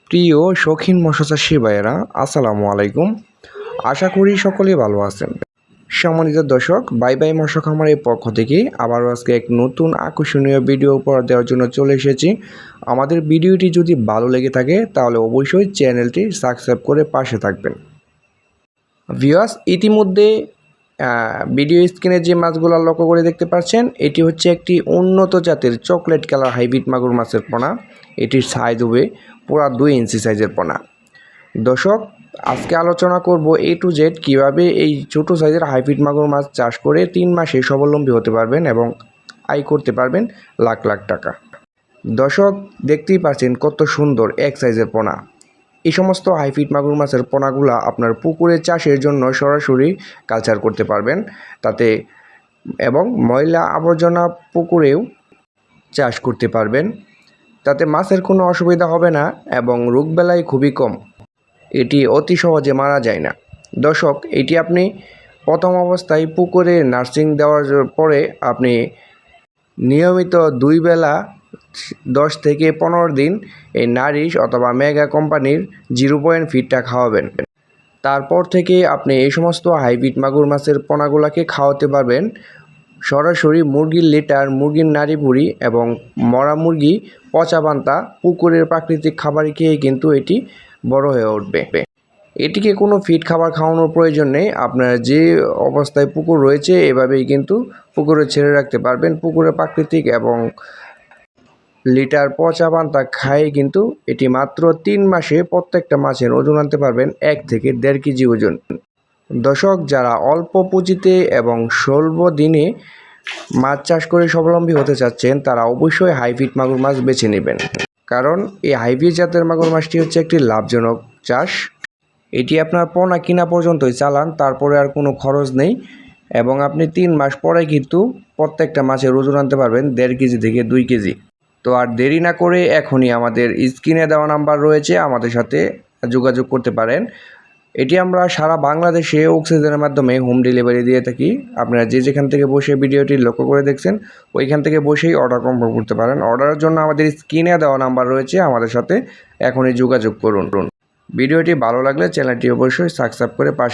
প্রিয় শৌখিন মৎস্য চাষী ভাইয়েরা, আসসালামু আলাইকুম। আশা করি সকলেই ভালো আছেন। সম্মানিত দর্শক, বাই বাই মৎস্য খামারের পক্ষ থেকে আবারও আজকে এক নতুন আকর্ষণীয় ভিডিও উপহার দেওয়ার জন্য চলে এসেছি। আমাদের ভিডিওটি যদি ভালো লেগে থাকে তাহলে অবশ্যই চ্যানেলটি সাবস্ক্রাইব করে পাশে থাকবেন। ভিউয়ার্স, ইতিমধ্যে ভিডিও স্ক্রিনে যে মাছগুলো লক্ষ্য করে দেখতে পাচ্ছেন, এটি হচ্ছে একটি উন্নত জাতের চকলেট কালার হাইব্রিড মাগুর মাছের পোনা। এটির সাইজ হবে পুরা 2 ইঞ্চি সাইজের পোনা। দর্শক, আজকে আলোচনা করব A to Z কীভাবে এই ছোটো সাইজের হাইব্রিড মাগুর মাছ চাষ করে 3 মাসে স্বাবলম্বী হতে পারবেন এবং আয় করতে পারবেন লাখ লাখ টাকা। দর্শক, দেখতেই পাচ্ছেন কত সুন্দর এক সাইজের পোনা। এই সমস্ত হাইব্রিড মাগুর মাছের পোনাগুলা আপনার পুকুরে চাষের জন্য সরাসরি কালচার করতে পারবেন তাতে, এবং ময়লা আবর্জনা পুকুরেও চাষ করতে পারবেন তাতে মাছের কোনো অসুবিধা হবে না এবং রোগবালাই খুবই কম। এটি অতি সহজে মারা যায় না। দর্শক, এটি আপনি প্রথম অবস্থায় পুকুরে নার্সিং দেওয়ার পরে আপনি নিয়মিত 2 বেলা 10 থেকে 15 দিন এই নারিশ অথবা মেগা কোম্পানির 0.5 ফিটটা খাওয়াবেন। তারপর থেকে আপনি এই সমস্ত হাইব্রিড মাগুর মাছের পোনাগুলাকে খাওয়াতে পারবেন সরাসরি মুরগির লিটার, মুরগির নাড়ি ভুড়ি এবং মরা মুরগি পচা পান্তা পুকুরের প্রাকৃতিক খাবার খেয়ে কিন্তু এটি বড় হয়ে উঠবে। এটিকে কোনো ফিড খাবার খাওয়ানোর প্রয়োজন নেই। আপনার যে অবস্থায় পুকুর রয়েছে এভাবেই কিন্তু পুকুরে ছেড়ে রাখতে পারবেন। পুকুরে প্রাকৃতিক এবং লিটার পচা পান্তা খায় কিন্তু এটি মাত্র 3 মাসে প্রত্যেকটা মাছের ওজন আনতে পারবেন 1 থেকে 1.5 কেজি ওজন। দর্শক, যারা অল্প পুঁজিতে এবং স্বল্প দিনে মাছ চাষ করে স্বাবলম্বী হতে চাচ্ছেন তারা অবশ্যই হাইব্রিড মাগুর মাছ বেছে নেবেন, কারণ এই হাইব্রিড জাতের মাগুর মাছটি হচ্ছে একটি লাভজনক চাষ। এটি আপনার পোনা কিনা পর্যন্তই চালান, তারপরে আর কোনো খরচ নেই এবং আপনি 3 মাস পরে কিন্তু প্রত্যেকটা মাছের ওজন আনতে পারবেন 1.5 কেজি থেকে 2 কেজি। তো আর দেরি না করে এখনই আমাদের স্ক্রিনে দেওয়া নাম্বার রয়েছে, আমাদের সাথে যোগাযোগ করতে পারেন। এটি আমরা সারা বাংলাদেশে অক্সিজেনের মাধ্যমে হোম ডেলিভারি দিয়ে থাকি। আপনারা যে যেখান থেকে বসে ভিডিওটি লক্ষ্য করে দেখছেন ওইখান থেকে বসেই অর্ডার কনফার্ম করতে পারেন। অর্ডারের জন্য আমাদের স্ক্রিনে দেওয়া নাম্বার রয়েছে, আমাদের সাথে এখনই যোগাযোগ করুন। ভিডিওটি ভালো লাগলে চ্যানেলটি অবশ্যই সাবস্ক্রাইব করে পাশে